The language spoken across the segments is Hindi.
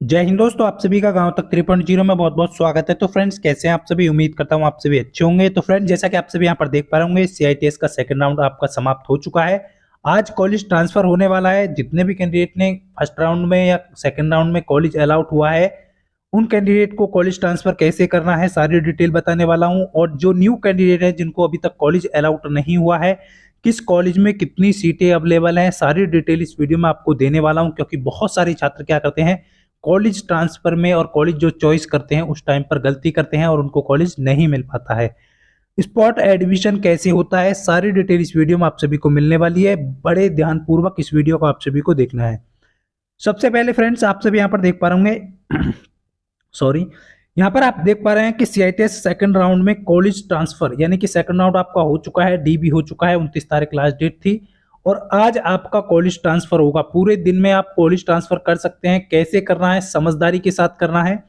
जय हिंद दोस्तों, आप सभी का गांव तक 3.0 में बहुत बहुत स्वागत है। तो फ्रेंड्स, कैसे हैं आप सभी? उम्मीद करता हूं आप सभी अच्छे होंगे। तो फ्रेंड्स, जैसा कि आप सभी यहां पर देख पा रहे होंगे, सीआईटीएस का सेकंड राउंड आपका समाप्त हो चुका है। आज कॉलेज ट्रांसफर होने वाला है। जितने भी कैंडिडेट ने फर्स्ट राउंड में या सेकंड राउंड में कॉलेज अलाउट हुआ है, उन कैंडिडेट को कॉलेज ट्रांसफर कैसे करना है सारी डिटेल बताने वाला हूं। और जो न्यू कैंडिडेट है, जिनको अभी तक कॉलेज अलाउट नहीं हुआ है, किस कॉलेज में कितनी सीटें अवेलेबल हैं, सारी डिटेल इस वीडियो में आपको देने वाला हूं। क्योंकि बहुत सारे छात्र क्या करते हैं, कॉलेज ट्रांसफर में और कॉलेज जो चॉइस करते हैं उस टाइम पर गलती करते हैं और उनको कॉलेज नहीं मिल पाता है। स्पॉट एडमिशन कैसे होता है, सारी डिटेल इस वीडियो में आप सभी को मिलने वाली है। बड़े ध्यानपूर्वक इस वीडियो को आप सभी को देखना है। सबसे पहले फ्रेंड्स, आप सभी यहाँ पर देख पा रहे होंगे सॉरी, यहाँ पर आप देख पा रहे हैं कि सीआईटीएस सेकंड राउंड में कॉलेज ट्रांसफर यानी कि सेकंड राउंड आपका हो चुका है, डी भी हो चुका है। 29 तारीख लास्ट डेट थी और आज आपका कॉलेज ट्रांसफर होगा। पूरे दिन में आप कॉलेज ट्रांसफर कर सकते हैं। कैसे करना है, समझदारी के साथ करना है।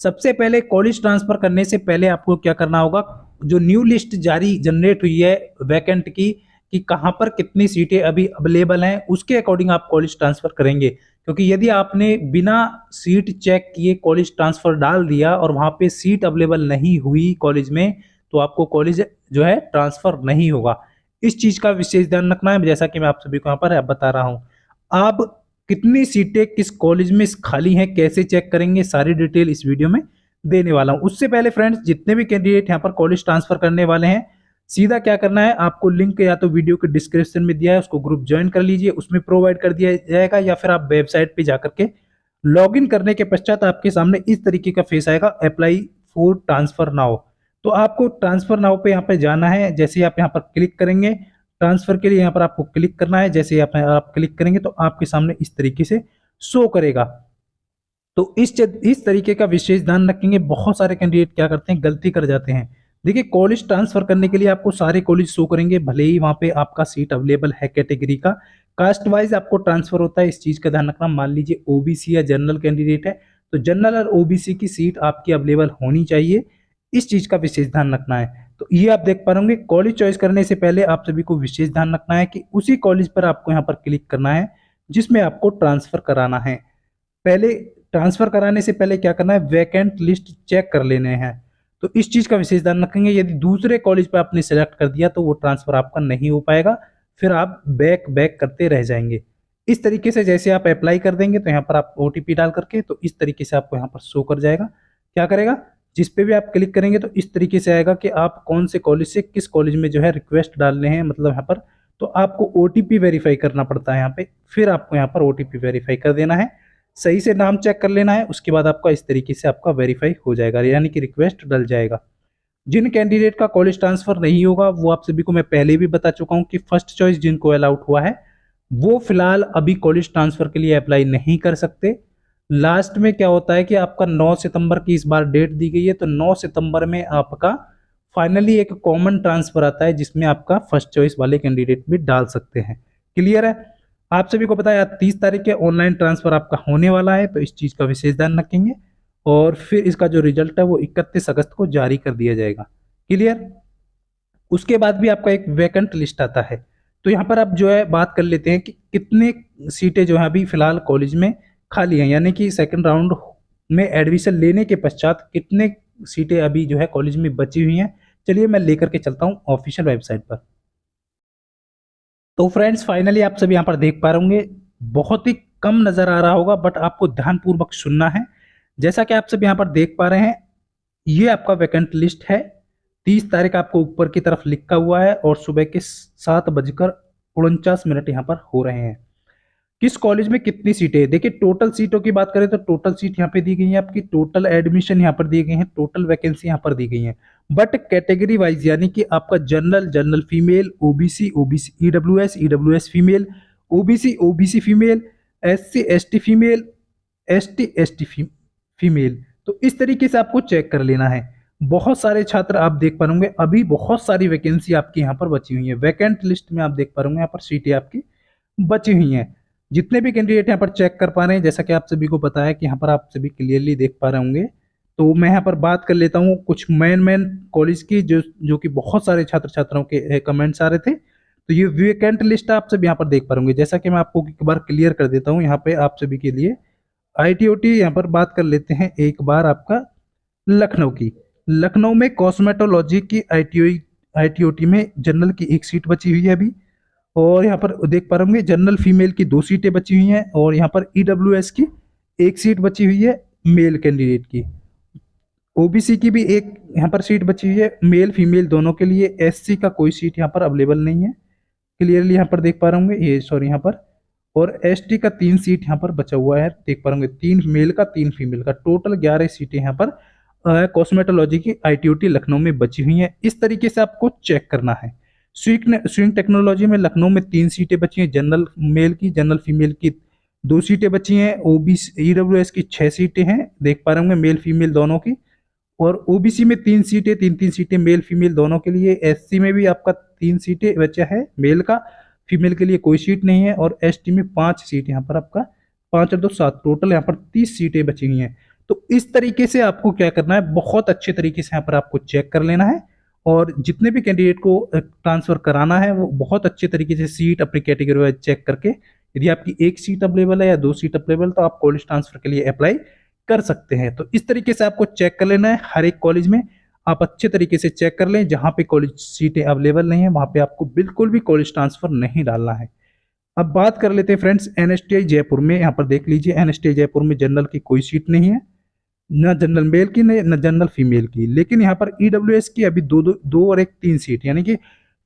सबसे पहले कॉलेज ट्रांसफर करने से पहले आपको क्या करना होगा, जो न्यू लिस्ट जारी जनरेट हुई है वैकेंट की, कि कहां पर कितनी सीटें अभी अवेलेबल हैं, उसके अकॉर्डिंग आप कॉलेज ट्रांसफर करेंगे। क्योंकि यदि आपने बिना सीट चेक किए कॉलेज ट्रांसफर डाल दिया और वहां पे सीट अवेलेबल नहीं हुई कॉलेज में, तो आपको कॉलेज जो है ट्रांसफर नहीं होगा। इस चीज का विशेष ध्यान रखना है, जैसा कि मैं आप सभी को यहाँ पर बता रहा हूँ। आप कितनी सीटें किस कॉलेज में खाली हैं कैसे चेक करेंगे, सारी डिटेल इस वीडियो में देने वाला हूं। उससे पहले फ्रेंड्स, जितने भी कैंडिडेट यहाँ पर कॉलेज ट्रांसफर करने वाले हैं, सीधा क्या करना है, आपको लिंक या तो वीडियो के डिस्क्रिप्शन में दिया है, उसको ग्रुप ज्वाइन कर लीजिए, उसमें प्रोवाइड कर दिया जाएगा। या फिर आप वेबसाइट पे जाकर के लॉग इन करने के पश्चात आपके सामने इस तरीके का फेस आएगा, अप्लाई फॉर ट्रांसफर नाउ। तो आपको ट्रांसफर नाउ पे यहाँ पे जाना है। जैसे ही आप यहाँ पर क्लिक करेंगे, ट्रांसफर के लिए यहाँ पर आपको क्लिक करना है। जैसे ही आप क्लिक करेंगे तो आपके सामने इस तरीके से शो करेगा। तो इस तरीके का विशेष ध्यान रखेंगे। बहुत सारे कैंडिडेट क्या करते हैं, गलती कर जाते हैं। देखिए, कॉलेज ट्रांसफर करने के लिए आपको सारे कॉलेज शो करेंगे, भले ही वहां पे आपका सीट अवेलेबल है कैटेगरी का। कास्ट वाइज आपको ट्रांसफर होता है, इस चीज का ध्यान रखना। मान लीजिए ओबीसी या जनरल कैंडिडेट है, तो जनरल और ओबीसी की सीट आपकी अवेलेबल होनी चाहिए। इस चीज का विशेष ध्यान रखना है। तो ये आप देख पा रहे कॉलेज चॉइस करने से पहले आप सभी को विशेष ध्यान रखना है कि उसी कॉलेज पर आपको यहाँ पर क्लिक करना है जिसमें आपको ट्रांसफर कराना है। पहले ट्रांसफर कराने से पहले क्या करना है, वैकेंट लिस्ट चेक कर लेने हैं। तो इस चीज का विशेष ध्यान रखेंगे। यदि दूसरे कॉलेज पे आपने सेलेक्ट कर दिया तो वो ट्रांसफर आपका नहीं हो पाएगा, फिर आप बैक बैक करते रह जाएंगे। इस तरीके से जैसे आप अप्लाई कर देंगे तो यहाँ पर आप ओटीपी डाल करके, तो इस तरीके से आपको यहाँ पर शो कर जाएगा। क्या करेगा, जिस पे भी आप क्लिक करेंगे तो इस तरीके से आएगा कि आप कौन से कॉलेज से किस कॉलेज में जो है रिक्वेस्ट डालने हैं, मतलब यहाँ पर। तो आपको ओटीपी वेरीफाई करना पड़ता है यहाँ पे, फिर आपको यहाँ पर ओटीपी वेरीफाई कर देना है। सही से नाम चेक कर लेना है, उसके बाद आपका इस तरीके से आपका वेरीफाई हो जाएगा, यानी कि रिक्वेस्ट डल जाएगा। जिन कैंडिडेट का कॉलेज ट्रांसफर नहीं होगा, वो आप सभी को मैं पहले भी बता चुका हूं कि फर्स्ट चॉइस जिनको अलाउट हुआ है, वो फिलहाल अभी कॉलेज ट्रांसफर के लिए अप्लाई नहीं कर सकते। लास्ट में क्या होता है कि आपका 9 सितंबर की इस बार डेट दी गई है, तो 9 सितंबर में आपका फाइनली एक कॉमन ट्रांसफर आता है जिसमें आपका फर्स्ट चॉइस वाले कैंडिडेट भी डाल सकते हैं। क्लियर है? आप सभी को पता है 30 तारीख के ऑनलाइन ट्रांसफर आपका होने वाला है, तो इस चीज का विशेष ध्यान रखेंगे। और फिर इसका जो रिजल्ट है वो 31 अगस्त को जारी कर दिया जाएगा। क्लियर? उसके बाद भी आपका एक वैकेंट लिस्ट आता है। तो यहाँ पर आप जो है बात कर लेते हैं कि कितने सीटें जो है अभी फिलहाल कॉलेज में खाली हैं, यानी कि सेकंड राउंड में एडमिशन लेने के पश्चात कितने सीटें अभी जो है कॉलेज में बची हुई हैं। चलिए मैं लेकर के चलता हूँ ऑफिशियल वेबसाइट पर। तो फ्रेंड्स, फाइनली आप सभी यहाँ पर देख पा रहे होंगे, बहुत ही कम नजर आ रहा होगा बट आपको ध्यानपूर्वक सुनना है। जैसा कि आप सब यहाँ पर देख पा रहे हैं, ये आपका वैकेंट लिस्ट है। 30 तारीख आपको ऊपर की तरफ लिखा हुआ है और सुबह के 7:49 यहाँ पर हो रहे हैं। किस कॉलेज में कितनी सीटें हैं? देखिए, टोटल सीटों की बात करें तो टोटल सीट यहाँ पे दी गई है आपकी, टोटल एडमिशन यहाँ पर दी गई है, टोटल वैकेंसी यहाँ पर दी गई है। बट कैटेगरी वाइज, यानी कि आपका general general female, OBC OBC, EWS EWS female, OBC OBC female, SC ST female, ST ST female. तो इस तरीके से आपको चेक कर लेना है। बहुत सारे छात्र आप देख पा होंगे, अभी बहुत सारी वैकेंसी आपकी यहाँ पर बची हुई है। वैकेंट लिस्ट में आप देख पा होंगे यहाँ पर सीटें आपकी बची हुई हैं। जितने भी कैंडिडेट यहाँ पर चेक कर पा रहे हैं, जैसा कि आप सभी को पता है कि यहाँ पर आप सभी क्लियरली देख पा रहे होंगे। तो मैं यहाँ पर बात कर लेता हूँ कुछ मेन कॉलेज की, जो जो कि बहुत सारे छात्र छात्राओं के कमेंट्स आ रहे थे। तो ये वैकेंट लिस्ट आप सब यहाँ पर देख पा होंगे। जैसा कि मैं आपको एक बार क्लियर कर देता हूँ यहाँ पे आप सभी के लिए। ITOT यहाँ पर बात कर लेते हैं एक बार आपका लखनऊ की। लखनऊ में कॉस्मेटोलॉजी की ITOT में जनरल की एक सीट बची हुई है अभी। और यहाँ पर देख पा रहे होंगे जनरल फीमेल की 2 सीटें बची हुई हैं और यहाँ पर EWS की एक सीट बची हुई है मेल कैंडिडेट की। OBC की भी एक यहाँ पर सीट बची हुई है मेल फीमेल दोनों के लिए। SC का कोई सीट यहाँ पर अवेलेबल नहीं है, क्लियरली यहाँ पर देख पा रहे होंगे ये सॉरी यहाँ पर। और ST का 3 सीट यहाँ पर बचा हुआ है, देख पा रहे होंगे 3 मेल का 3 फीमेल का, टोटल 11 सीटें यहाँ पर कॉस्मेटोलॉजी की ITOT लखनऊ में बची हुई हैं। इस तरीके से आपको चेक करना है। स्विंग टेक्नोलॉजी में लखनऊ में 3 सीटें बची हैं जनरल मेल की, जनरल फीमेल की 2 सीटें बची हैं। OBC EWS की 6 सीटें हैं, देख पा रहे होंगे मेल फीमेल दोनों की। और OBC में 3 सीटें, 3 3 सीटें मेल फीमेल दोनों के लिए। SC में भी आपका 3 सीटें बचा है मेल का, फीमेल के लिए कोई सीट नहीं है। और ST में 5 सीट यहाँ पर आपका 5 और 2 7, टोटल यहाँ पर 30 सीटें बची हुई हैं। तो इस तरीके से आपको क्या करना है, बहुत अच्छे तरीके से यहाँ पर आपको चेक कर लेना है। और जितने भी कैंडिडेट को ट्रांसफर कराना है वो बहुत अच्छे तरीके से सीट अपनी कैटेगरी वाइज चेक करके, यदि आपकी एक सीट अवेलेबल है या 2 सीट अवेलेबल तो आप कॉलेज ट्रांसफर के लिए अप्लाई कर सकते हैं। तो इस तरीके से आपको चेक कर लेना है। हर एक कॉलेज में आप अच्छे तरीके से चेक कर लें, जहां पे कॉलेज सीटें अवेलेबल नहीं है वहां पे आपको बिल्कुल भी कॉलेज ट्रांसफर नहीं डालना है। अब बात कर लेते हैं फ्रेंड्स NSTI जयपुर में। यहाँ पर देख लीजिए NSTI जयपुर में जनरल की कोई सीट नहीं है, न जनरल मेल की न जनरल फीमेल की। लेकिन यहाँ पर EWS की अभी दो और एक 3 सीट, यानी कि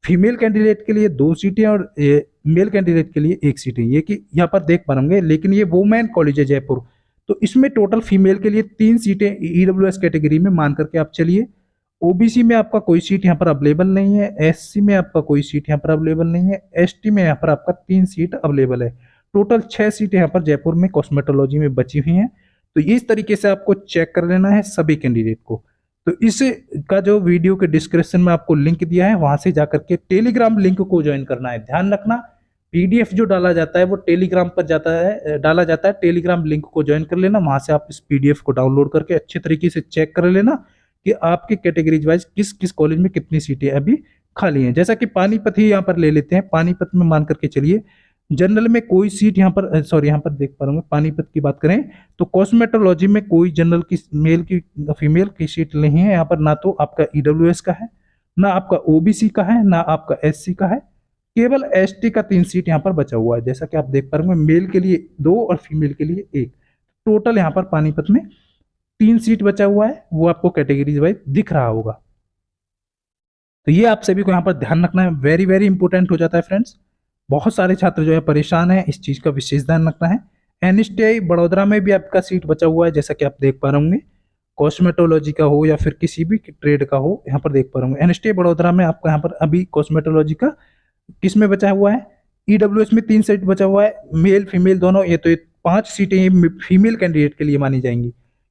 फीमेल कैंडिडेट के लिए 2 सीटें और मेल कैंडिडेट के लिए 1 सीट है, ये कि यहाँ पर देख पाएंगे। लेकिन ये वुमेन कॉलेज है जयपुर, तो इसमें टोटल फीमेल के लिए 3 सीटें EWS कैटेगरी में मान करके आप चलिए। OBC में आपका कोई सीट यहाँ पर अवेलेबल नहीं है, SC में आपका कोई सीट यहाँ पर अवेलेबल नहीं है, ST में यहाँ पर आपका 3 सीट अवेलेबल है। टोटल 6 सीटें यहाँ पर जयपुर में कॉस्मेटोलॉजी में बची हुई हैं। तो इस तरीके से आपको चेक कर लेना है सभी कैंडिडेट को। तो इस का जो वीडियो के डिस्क्रिप्शन में आपको लिंक दिया है वहां से जाकर के टेलीग्राम लिंक को ज्वाइन करना है। ध्यान रखना PDF जो डाला जाता है वो टेलीग्राम पर डाला जाता है। टेलीग्राम लिंक को ज्वाइन कर लेना, वहां से आप इस PDF को डाउनलोड करके अच्छे तरीके से चेक कर लेना कि आपके कैटेगरीज वाइज किस किस कॉलेज में कितनी सीटें अभी खाली हैं। जैसा कि पानीपत ही यहाँ पर ले लेते हैं, पानीपत में मान करके चलिए जनरल में कोई सीट यहाँ पर सॉरी यहाँ पर देख पा रहा हूँ, पानीपत की बात करें तो कॉस्मेटोलॉजी में कोई जनरल की मेल की फीमेल की सीट नहीं है यहाँ पर। ना तो आपका EWS का है, ना आपका OBC का है, ना आपका SC का है। केवल ST का 3 सीट यहाँ पर बचा हुआ है, जैसा कि आप देख पा रहे होंगे मेल के लिए 2 और फीमेल के लिए 1। टोटल यहाँ पर पानीपत में 3 सीट बचा हुआ है, वो आपको कैटेगरीज वाइज दिख रहा होगा। तो ये आप सभी को यहाँ पर ध्यान रखना है, वेरी वेरी इंपॉर्टेंट हो जाता है फ्रेंड्स। बहुत सारे छात्र जो है परेशान है, इस चीज का विशेष ध्यान रखना है। NSTI बड़ोदरा में भी आपका सीट बचा हुआ है, जैसा कि आप देख पा रहे होंगे, कॉस्मेटोलॉजी का हो या फिर किसी भी ट्रेड का हो, यहाँ पर देख पा रहे होंगे NSTI बड़ोदरा में आपका यहाँ पर अभी कॉस्मेटोलॉजी का किस में बचा हुआ है, EWS में 3 सीट बचा हुआ है, मेल फीमेल दोनों। ये तो 5 सीटें ये फीमेल कैंडिडेट के लिए मानी जाएंगी,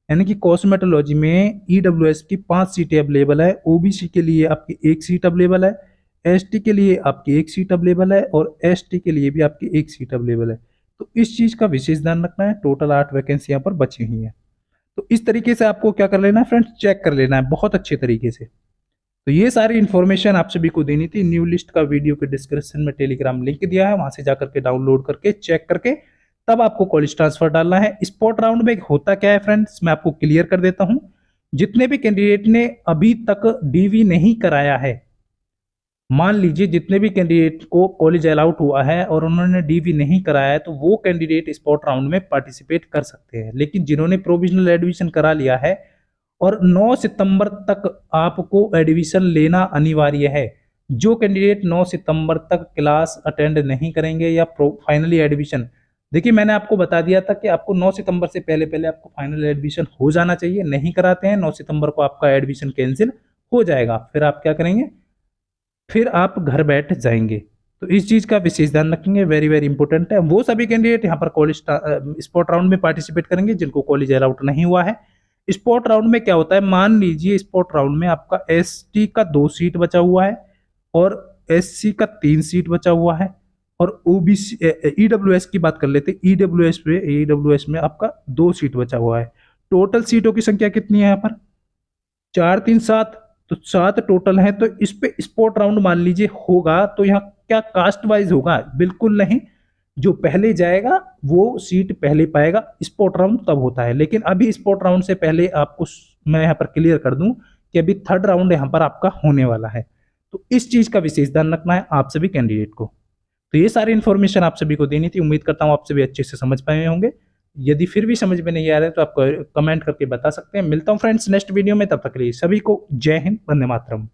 यानी कि कॉस्मेटोलॉजी में EWS की 5 सीटें अवेलेबल है। OBC के लिए आपकी 1 सीट अवेलेबल है, ST के लिए आपकी 1 सीट अवेलेबल है और ST के लिए भी आपकी 1 सीट अवेलेबल है। तो इस चीज का विशेष ध्यान रखना है। टोटल 8 वैकेंसी यहाँ पर बची हुई है। तो इस तरीके से आपको क्या कर लेना है फ्रेंड्स, चेक कर लेना है बहुत अच्छे तरीके से। तो ये सारी इन्फॉर्मेशन आप सभी को देनी थी। न्यू लिस्ट का वीडियो के डिस्क्रिप्शन में टेलीग्राम लिंक दिया है, वहां से जाकर के डाउनलोड करके चेक करके तब आपको कॉलेज ट्रांसफर डालना है। स्पॉट राउंड में होता क्या है फ्रेंड्स, मैं आपको क्लियर कर देता हूं। जितने भी कैंडिडेट ने अभी तक DV नहीं कराया है, मान लीजिए जितने भी कैंडिडेट को कॉलेज अलाउट हुआ है और उन्होंने DV नहीं कराया है, तो वो कैंडिडेट स्पॉट राउंड में पार्टिसिपेट कर सकते हैं। लेकिन जिन्होंने प्रोविजनल एडमिशन करा लिया है और 9 सितंबर तक आपको एडमिशन लेना अनिवार्य है, जो कैंडिडेट 9 सितंबर तक क्लास अटेंड नहीं करेंगे या फाइनली एडमिशन, देखिए मैंने आपको बता दिया था कि आपको 9 सितंबर से पहले पहले आपको फाइनल एडमिशन हो जाना चाहिए। नहीं कराते हैं 9 सितंबर को आपका एडमिशन कैंसिल हो जाएगा। फिर आप क्या करेंगे, फिर आप घर बैठ जाएंगे। तो इस चीज का विशेष ध्यान रखेंगे, वेरी वेरी इंपॉर्टेंट है। वो सभी कैंडिडेट यहाँ पर कॉलेज स्पॉट राउंड में पार्टिसिपेट करेंगे जिनको कॉलेज अलाउट नहीं हुआ है। स्पॉट राउंड में क्या होता है, मान लीजिए स्पॉट राउंड में आपका ST का 2 सीट बचा हुआ है और SC का 3 सीट बचा हुआ है और OBC EWS की बात कर लेते हैं। EWS में आपका 2 सीट बचा हुआ है। टोटल सीटों की संख्या कितनी है यहाँ पर, 4 3 7, तो 7 टोटल है। तो इस पे स्पॉट राउंड मान लीजिए होगा तो यहाँ क्या कास्ट वाइज होगा, बिल्कुल नहीं। जो पहले जाएगा वो सीट पहले पाएगा। स्पॉट राउंड तब होता है, लेकिन अभी स्पॉट राउंड से पहले आपको मैं यहाँ पर क्लियर कर दूं कि अभी थर्ड राउंड यहाँ पर आपका होने वाला है। तो इस चीज का विशेष ध्यान रखना है आप सभी कैंडिडेट को। तो ये सारी इन्फॉर्मेशन आप सभी को देनी थी। उम्मीद करता हूँ आप सभी अच्छे से समझ पाए होंगे। यदि फिर भी समझ में नहीं आ रहा है तो आप कमेंट करके बता सकते हैं। मिलता हूँ फ्रेंड्स नेक्स्ट वीडियो में, तब तक के लिए सभी को जय हिंद, वंदे मातरम।